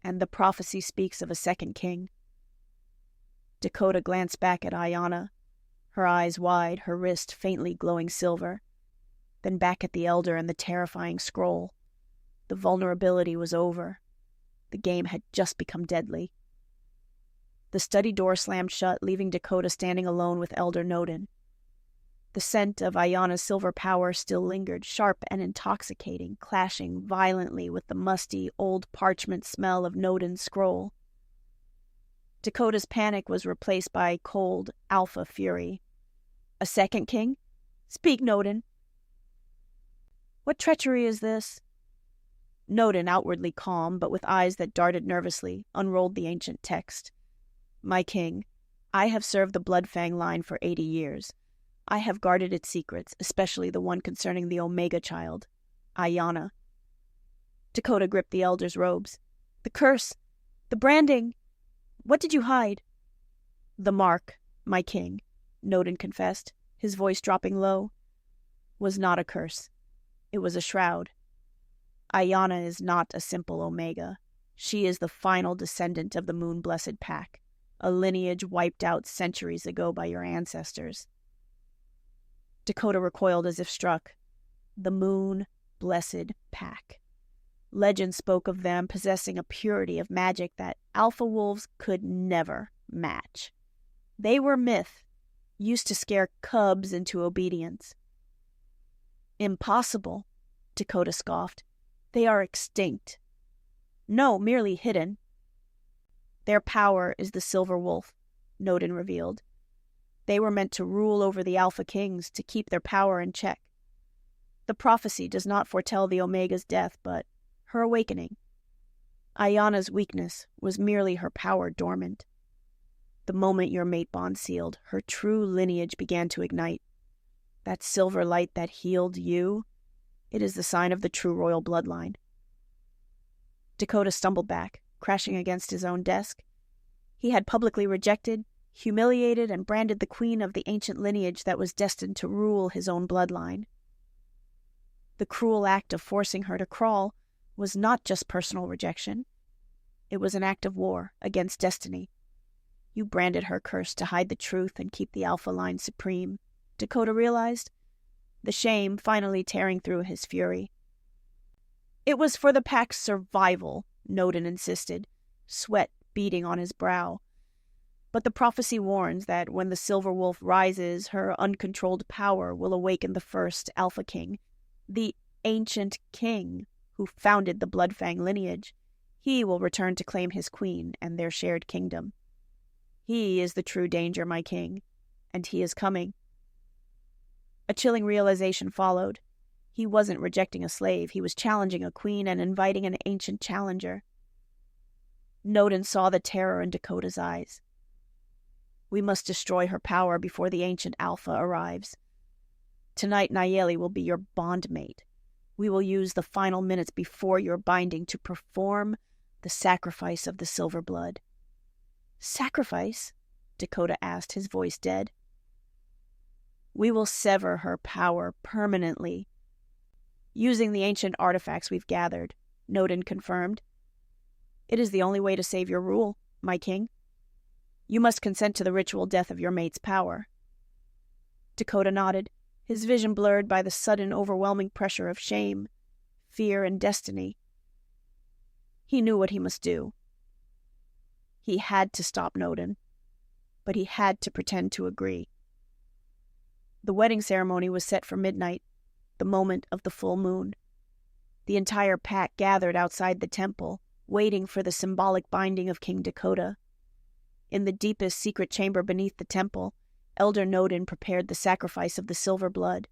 [SPEAKER 1] and the prophecy speaks of a second king." Dakota glanced back at Aiyana, her eyes wide, her wrist faintly glowing silver, then back at the elder and the terrifying scroll. The vulnerability was over. The game had just become deadly. The study door slammed shut, leaving Dakota standing alone with Elder Noden. The scent of Aiyana's silver power still lingered, sharp and intoxicating, clashing violently with the musty, old parchment smell of Noden's scroll. Dakota's panic was replaced by cold, alpha fury. "A second king? Speak, Noden." "What treachery is this?" Noden, outwardly calm, but with eyes that darted nervously, unrolled the ancient text. "My king, I have served the Bloodfang line for 80 years. I have guarded its secrets, especially the one concerning the Omega child, Aiyana." Dakota gripped the elder's robes. "The curse! The branding! What did you hide?" "The mark, my king," Noden confessed, his voice dropping low, "was not a curse. It was a shroud. Aiyana is not a simple Omega. She is the final descendant of the Moon-Blessed Pack, a lineage wiped out centuries ago by your ancestors." Dakota recoiled as if struck. The Moon-Blessed Pack. Legend spoke of them possessing a purity of magic that alpha wolves could never match. They were myth, used to scare cubs into obedience. "Impossible," Dakota scoffed. "They are extinct." "No, merely hidden." "Their power is the silver wolf," Noden revealed. "They were meant to rule over the Alpha Kings, to keep their power in check. The prophecy does not foretell the Omega's death, but her awakening. Aiyana's weakness was merely her power dormant. The moment your mate bond sealed, her true lineage began to ignite. That silver light that healed you, it is the sign of the true royal bloodline." Dakota stumbled back, crashing against his own desk. He had publicly rejected, humiliated, and branded the queen of the ancient lineage that was destined to rule his own bloodline. The cruel act of forcing her to crawl was not just personal rejection. It was an act of war against destiny. You branded her cursed to hide the truth and keep the Alpha line supreme, Dakota realized, the shame finally tearing through his fury. "It was for the pack's survival," Noden insisted, sweat beading on his brow. "But the prophecy warns that when the Silver Wolf rises, her uncontrolled power will awaken the first Alpha King, the ancient king who founded the Bloodfang lineage. He will return to claim his queen and their shared kingdom. He is the true danger, my king, and he is coming." A chilling realization followed. He wasn't rejecting a slave, he was challenging a queen and inviting an ancient challenger. Nodin saw the terror in Dakota's eyes. We must destroy her power before the ancient Alpha arrives. Tonight Nayeli will be your bondmate. We will use the final minutes before your binding to perform the sacrifice of the silver blood. Sacrifice? Dakota asked, his voice dead. We will sever her power permanently. Using the ancient artifacts we've gathered, Nodin confirmed. It is the only way to save your rule, my king. You must consent to the ritual death of your mate's power. Dakota nodded, his vision blurred by the sudden overwhelming pressure of shame, fear, and destiny. He knew what he must do. He had to stop Nodin, but he had to pretend to agree. The wedding ceremony was set for midnight, the moment of the full moon. The entire pack gathered outside the temple, waiting for the symbolic binding of King Dakota. In the deepest secret chamber beneath the temple, Elder Nodin prepared the sacrifice of the silver blood.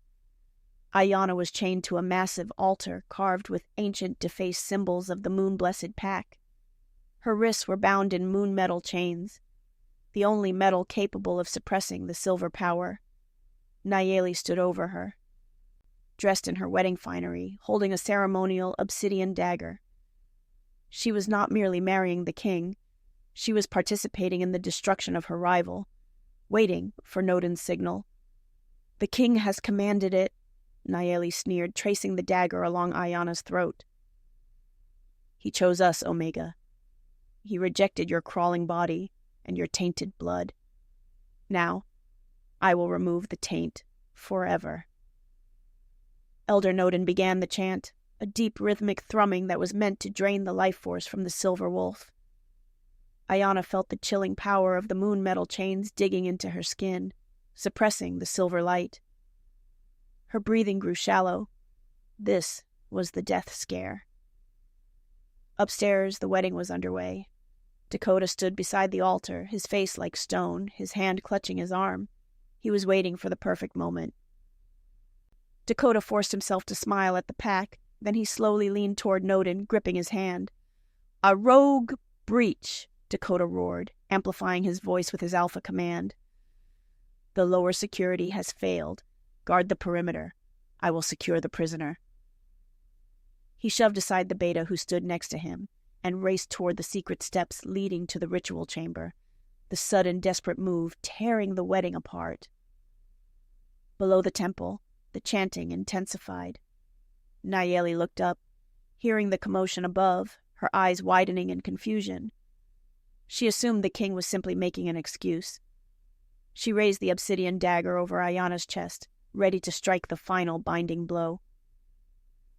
[SPEAKER 1] Aiyana was chained to a massive altar carved with ancient defaced symbols of the moon-blessed pack. Her wrists were bound in moon metal chains, the only metal capable of suppressing the silver power. Nayeli stood over her, dressed in her wedding finery, holding a ceremonial obsidian dagger. She was not merely marrying the king, she was participating in the destruction of her rival, waiting for Nodin's signal. The king has commanded it, Nayeli sneered, tracing the dagger along Aiyana's throat. He chose us, Omega. He rejected your crawling body and your tainted blood. Now, I will remove the taint forever. Elder Nodin began the chant, a deep rhythmic thrumming that was meant to drain the life force from the silver wolf. Aiyana felt the chilling power of the moon metal chains digging into her skin, suppressing the silver light. Her breathing grew shallow. This was the death scare. Upstairs, the wedding was underway. Dakota stood beside the altar, his face like stone, his hand clutching his arm. He was waiting for the perfect moment. Dakota forced himself to smile at the pack, then he slowly leaned toward Nodin, gripping his hand. A rogue breach, Dakota roared, amplifying his voice with his alpha command. The lower security has failed. Guard the perimeter. I will secure the prisoner. He shoved aside the beta who stood next to him and raced toward the secret steps leading to the ritual chamber, the sudden desperate move tearing the wedding apart. Below the temple, the chanting intensified. Nayeli looked up, hearing the commotion above, her eyes widening in confusion. She assumed the king was simply making an excuse. She raised the obsidian dagger over Aiyana's chest, ready to strike the final binding blow.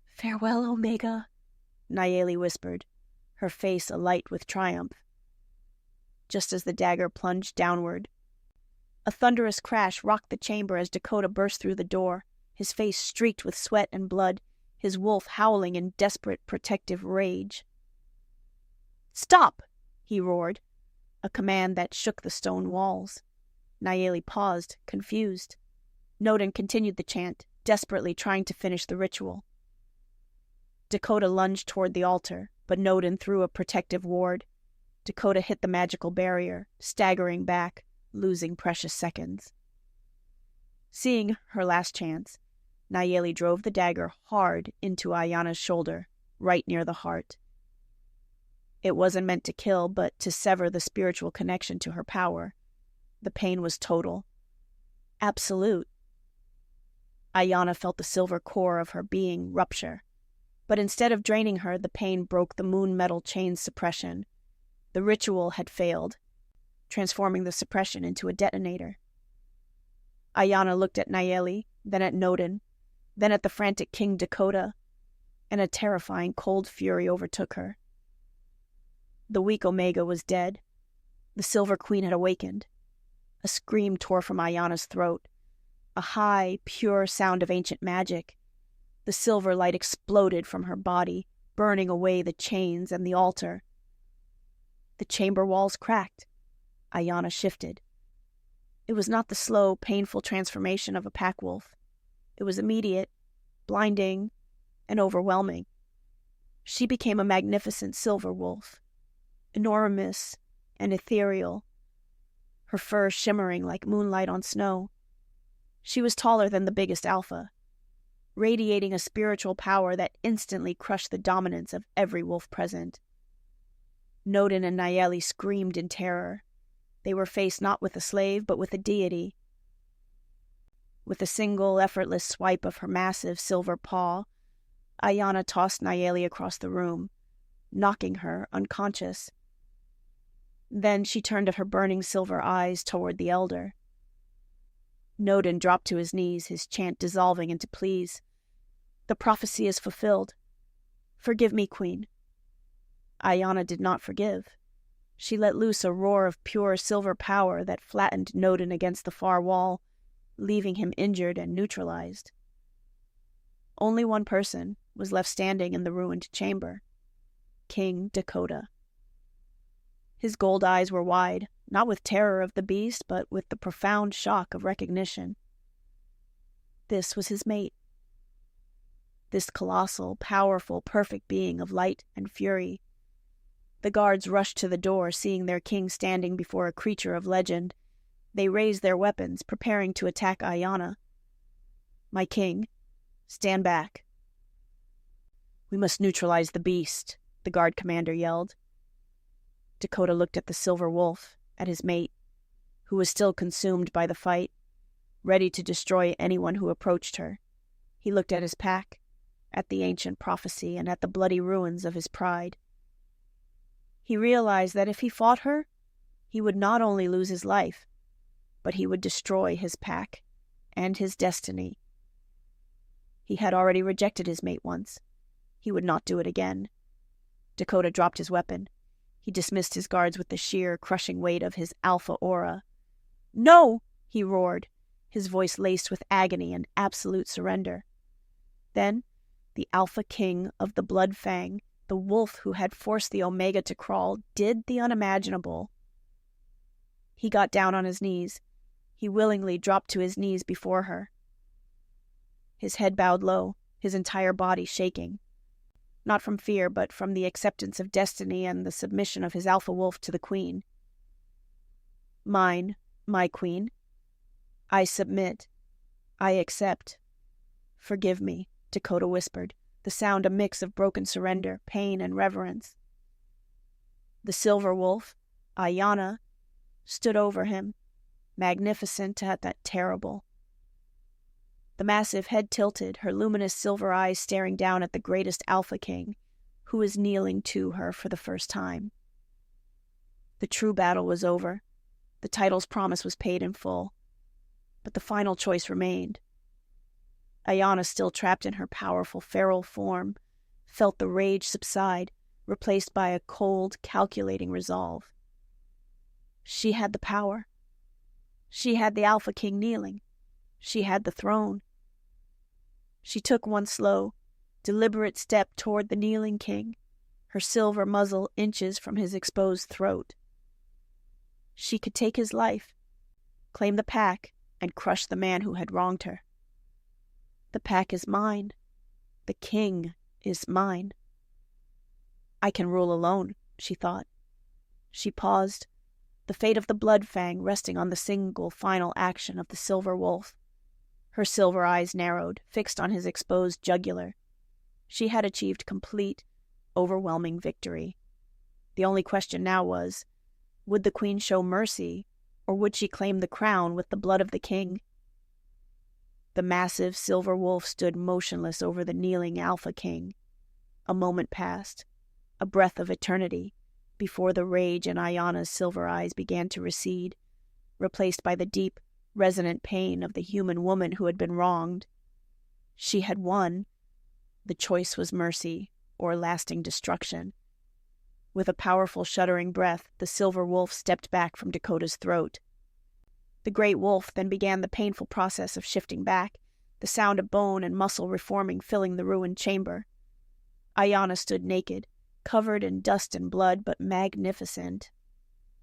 [SPEAKER 1] "Farewell, Omega," Nayeli whispered, her face alight with triumph. Just as the dagger plunged downward, a thunderous crash rocked the chamber as Dakota burst through the door, his face streaked with sweat and blood, his wolf howling in desperate protective rage. "Stop!" he roared, a command that shook the stone walls. Nayeli paused, confused. Nodin continued the chant, desperately trying to finish the ritual. Dakota lunged toward the altar, but Nodin threw a protective ward. Dakota hit the magical barrier, staggering back, losing precious seconds. Seeing her last chance, Nayeli drove the dagger hard into Aiyana's shoulder, right near the heart. It wasn't meant to kill, but to sever the spiritual connection to her power. The pain was total. Absolute. Aiyana felt the silver core of her being rupture. But instead of draining her, the pain broke the moon metal chain's suppression. The ritual had failed, transforming the suppression into a detonator. Aiyana looked at Nayeli, then at Nodin, then at the frantic King Dakota, and a terrifying cold fury overtook her. The weak Omega was dead. The Silver Queen had awakened. A scream tore from Aiyana's throat, a high, pure sound of ancient magic. The silver light exploded from her body, burning away the chains and the altar. The chamber walls cracked. Aiyana shifted. It was not the slow, painful transformation of a pack wolf. It was immediate, blinding, and overwhelming. She became a magnificent silver wolf, enormous and ethereal, her fur shimmering like moonlight on snow. She was taller than the biggest alpha, radiating a spiritual power that instantly crushed the dominance of every wolf present. Nodin and Nayeli screamed in terror. They were faced not with a slave, but with a deity. With a single, effortless swipe of her massive silver paw, Aiyana tossed Nayeli across the room, knocking her unconscious. Then she turned her burning silver eyes toward the elder. Nodin dropped to his knees, his chant dissolving into pleas. "The prophecy is fulfilled. Forgive me, Queen." Aiyana did not forgive. She let loose a roar of pure silver power that flattened Nodin against the far wall, leaving him injured and neutralized. Only one person was left standing in the ruined chamber: King Dakota. His gold eyes were wide, not with terror of the beast, but with the profound shock of recognition. This was his mate. This colossal, powerful, perfect being of light and fury. The guards rushed to the door, seeing their king standing before a creature of legend. They raised their weapons, preparing to attack Aiyana. "My king, stand back." "We must neutralize the beast," the guard commander yelled. Dakota looked at the silver wolf, at his mate, who was still consumed by the fight, ready to destroy anyone who approached her. He looked at his pack, at the ancient prophecy, and at the bloody ruins of his pride. He realized that if he fought her, he would not only lose his life, but he would destroy his pack and his destiny. He had already rejected his mate once. He would not do it again. Dakota dropped his weapon. He dismissed his guards with the sheer, crushing weight of his alpha aura. "No!" he roared, his voice laced with agony and absolute surrender. Then, the Alpha King of the Blood Fang, the wolf who had forced the Omega to crawl, did the unimaginable. He got down on his knees. He willingly dropped to his knees before her. His head bowed low, his entire body shaking. Not from fear, but from the acceptance of destiny and the submission of his alpha wolf to the queen. "Mine, my queen. I submit. I accept. Forgive me," Dakota whispered, the sound a mix of broken surrender, pain, and reverence. The silver wolf, Aiyana, stood over him, magnificent at that terrible. The massive head tilted, her luminous silver eyes staring down at the greatest Alpha King, who was kneeling to her for the first time. The true battle was over. The title's promise was paid in full. But the final choice remained. Aiyana, still trapped in her powerful feral form, felt the rage subside, replaced by a cold, calculating resolve. She had the power. She had the Alpha King kneeling. She had the throne. She took one slow, deliberate step toward the kneeling king, her silver muzzle inches from his exposed throat. She could take his life, claim the pack, and crush the man who had wronged her. "The pack is mine. The king is mine. I can rule alone," she thought. She paused, the fate of the blood fang resting on the single final action of the silver wolf. Her silver eyes narrowed, fixed on his exposed jugular. She had achieved complete, overwhelming victory. The only question now was, would the queen show mercy, or would she claim the crown with the blood of the king? The massive silver wolf stood motionless over the kneeling Alpha King. A moment passed, a breath of eternity, before the rage in Aiyana's silver eyes began to recede, replaced by the deep, resonant pain of the human woman who had been wronged. She had won. The choice was mercy or lasting destruction. With a powerful, shuddering breath, the silver wolf stepped back from Dakota's throat. The great wolf then began the painful process of shifting back, the sound of bone and muscle reforming filling the ruined chamber. Aiyana stood naked, covered in dust and blood, but magnificent.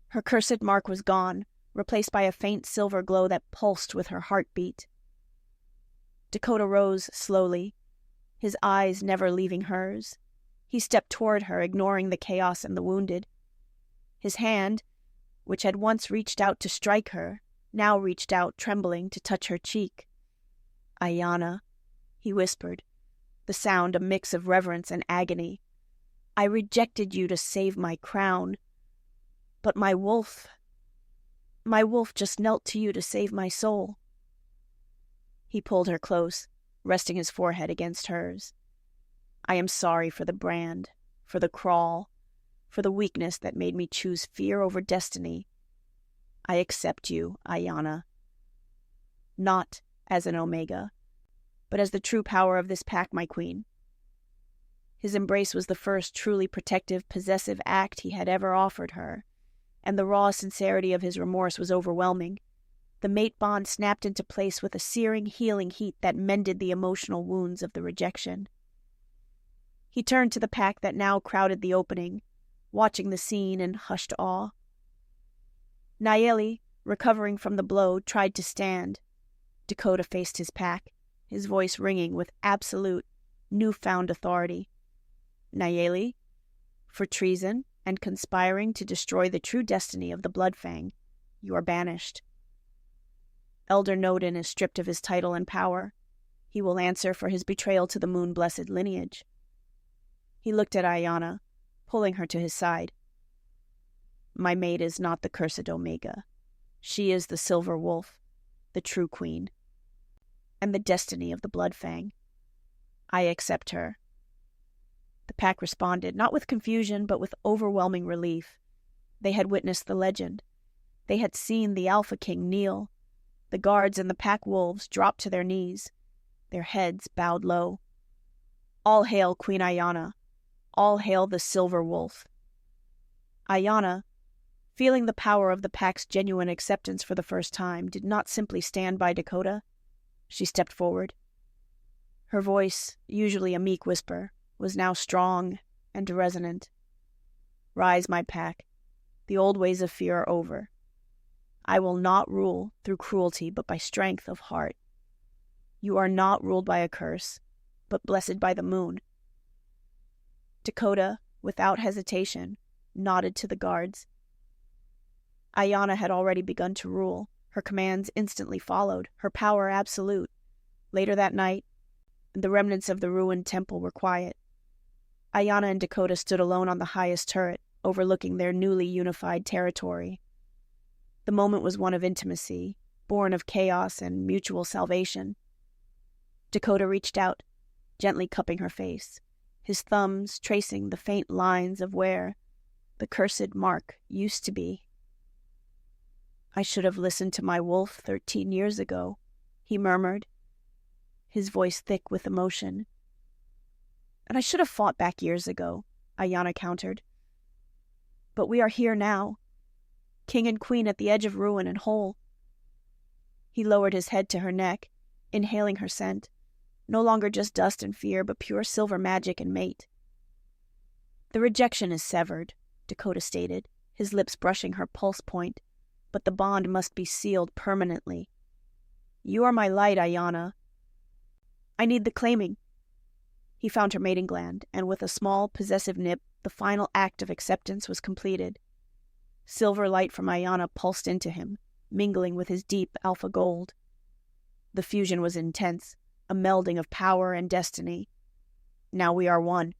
[SPEAKER 1] Her cursed mark was gone, replaced by a faint silver glow that pulsed with her heartbeat. Dakota rose slowly, his eyes never leaving hers. He stepped toward her, ignoring the chaos and the wounded. His hand, which had once reached out to strike her, now reached out, trembling, to touch her cheek. "Aiyana," he whispered, the sound a mix of reverence and agony. "I rejected you to save my crown. But my wolf just knelt to you to save my soul." He pulled her close, resting his forehead against hers. "I am sorry for the brand, for the crawl, for the weakness that made me choose fear over destiny. I accept you, Aiyana. Not as an Omega, but as the true power of this pack, my queen." His embrace was the first truly protective, possessive act he had ever offered her, and the raw sincerity of his remorse was overwhelming. The mate bond snapped into place with a searing, healing heat that mended the emotional wounds of the rejection. He turned to the pack that now crowded the opening, watching the scene in hushed awe. Nayeli, recovering from the blow, tried to stand. Dakota faced his pack, his voice ringing with absolute, newfound authority. "Nayeli, for treason and conspiring to destroy the true destiny of the Bloodfang, you are banished. Elder Nodin is stripped of his title and power. He will answer for his betrayal to the moon-blessed lineage." He looked at Aiyana, pulling her to his side. "My mate is not the cursed Omega. She is the Silver Wolf, the true queen, and the destiny of the Bloodfang. I accept her." The pack responded, not with confusion, but with overwhelming relief. They had witnessed the legend. They had seen the Alpha King kneel. The guards and the pack wolves dropped to their knees, their heads bowed low. "All hail Queen Aiyana. All hail the Silver Wolf." Aiyana, feeling the power of the pack's genuine acceptance for the first time, did not simply stand by Dakota. She stepped forward. Her voice, usually a meek whisper, was now strong and resonant. "Rise, my pack. The old ways of fear are over. I will not rule through cruelty, but by strength of heart. You are not ruled by a curse, but blessed by the moon." Dakota, without hesitation, nodded to the guards. Aiyana had already begun to rule. Her commands instantly followed, her power absolute. Later that night, the remnants of the ruined temple were quiet. Aiyana and Dakota stood alone on the highest turret, overlooking their newly unified territory. The moment was one of intimacy, born of chaos and mutual salvation. Dakota reached out, gently cupping her face, his thumbs tracing the faint lines of where the cursed mark used to be. "I should have listened to my wolf 13 years ago," he murmured, his voice thick with emotion. "And I should have fought back years ago," Aiyana countered. "But we are here now, king and queen at the edge of ruin and whole." He lowered his head to her neck, inhaling her scent, no longer just dust and fear, but pure silver magic and mate. "The rejection is severed," Dakota stated, his lips brushing her pulse point, "but the bond must be sealed permanently. You are my light, Aiyana. I need the claiming." He found her mating gland, and with a small, possessive nip, the final act of acceptance was completed. Silver light from Aiyana pulsed into him, mingling with his deep alpha gold. The fusion was intense, a melding of power and destiny. "Now we are one,"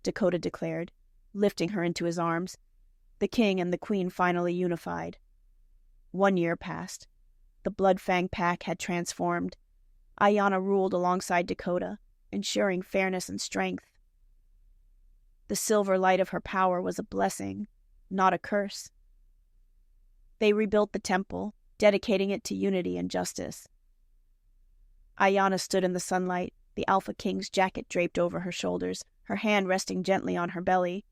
[SPEAKER 1] Dakota declared, lifting her into his arms. The king and the queen finally unified. 1 year passed. The Bloodfang pack had transformed. Aiyana ruled alongside Dakota, ensuring fairness and strength. The silver light of her power was a blessing, not a curse. They rebuilt the temple, dedicating it to unity and justice. Aiyana stood in the sunlight, the Alpha King's jacket draped over her shoulders, her hand resting gently on her belly.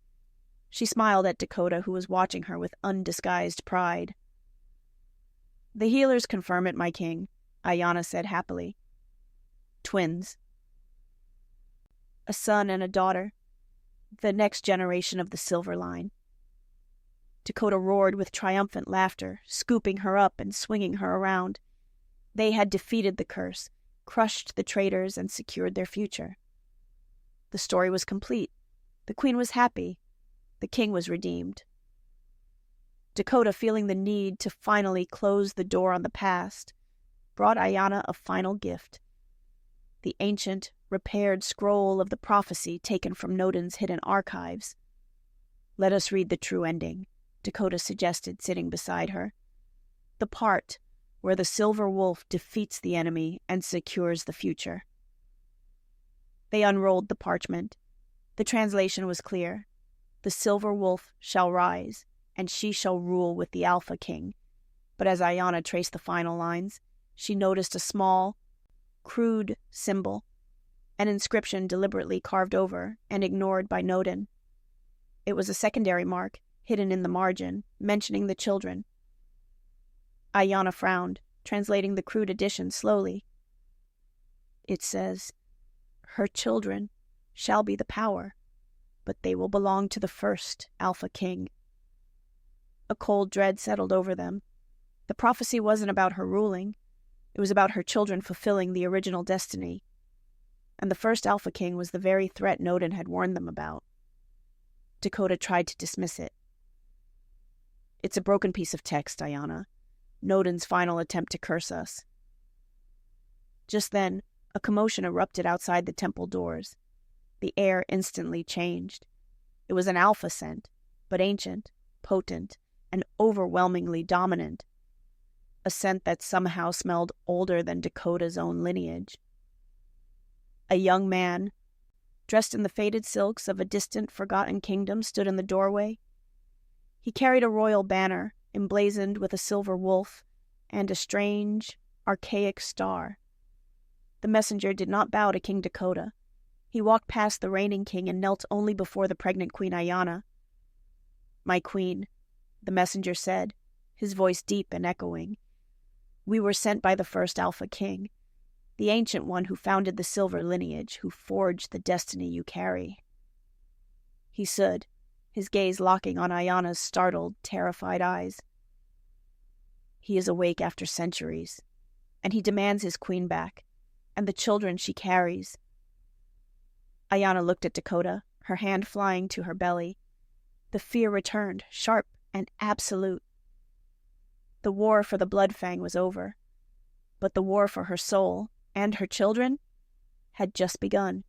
[SPEAKER 1] She smiled at Dakota, who was watching her with undisguised pride. "The healers confirm it, my king," Aiyana said happily. "Twins. A son and a daughter. The next generation of the Silver Line." Dakota roared with triumphant laughter, scooping her up and swinging her around. They had defeated the curse, crushed the traitors, and secured their future. The story was complete. The queen was happy. The king was redeemed. Dakota, feeling the need to finally close the door on the past, brought Aiyana a final gift. The ancient, repaired scroll of the prophecy taken from Nodin's hidden archives. "Let us read the true ending," Dakota suggested, sitting beside her. "The part where the silver wolf defeats the enemy and secures the future." They unrolled the parchment. The translation was clear. "The silver wolf shall rise, and she shall rule with the Alpha King." But as Aiyana traced the final lines, she noticed a small, crude symbol, an inscription deliberately carved over and ignored by Nodin. It was a secondary mark, hidden in the margin, mentioning the children. Aiyana frowned, translating the crude addition slowly. It says, "Her children shall be the power, but they will belong to the first Alpha King." A cold dread settled over them. The prophecy wasn't about her ruling. It was about her children fulfilling the original destiny. And the first Alpha King was the very threat Nodin had warned them about. Dakota tried to dismiss it. "It's a broken piece of text, Aiyana. Nodin's final attempt to curse us." Just then, a commotion erupted outside the temple doors. The air instantly changed. It was an alpha scent, but ancient, potent, and overwhelmingly dominant. A scent that somehow smelled older than Dakota's own lineage. A young man, dressed in the faded silks of a distant, forgotten kingdom, stood in the doorway. He carried a royal banner, emblazoned with a silver wolf and a strange, archaic star. The messenger did not bow to King Dakota. He walked past the reigning king and knelt only before the pregnant Queen Aiyana. "My queen," the messenger said, his voice deep and echoing. "We were sent by the first Alpha King, the ancient one who founded the silver lineage, who forged the destiny you carry." He stood, his gaze locking on Aiyana's startled, terrified eyes. "He is awake after centuries, and he demands his queen back, and the children she carries." Aiyana looked at Dakota, her hand flying to her belly. The fear returned, sharp and absolute. The war for the Blood Fang was over, but the war for her soul and her children had just begun.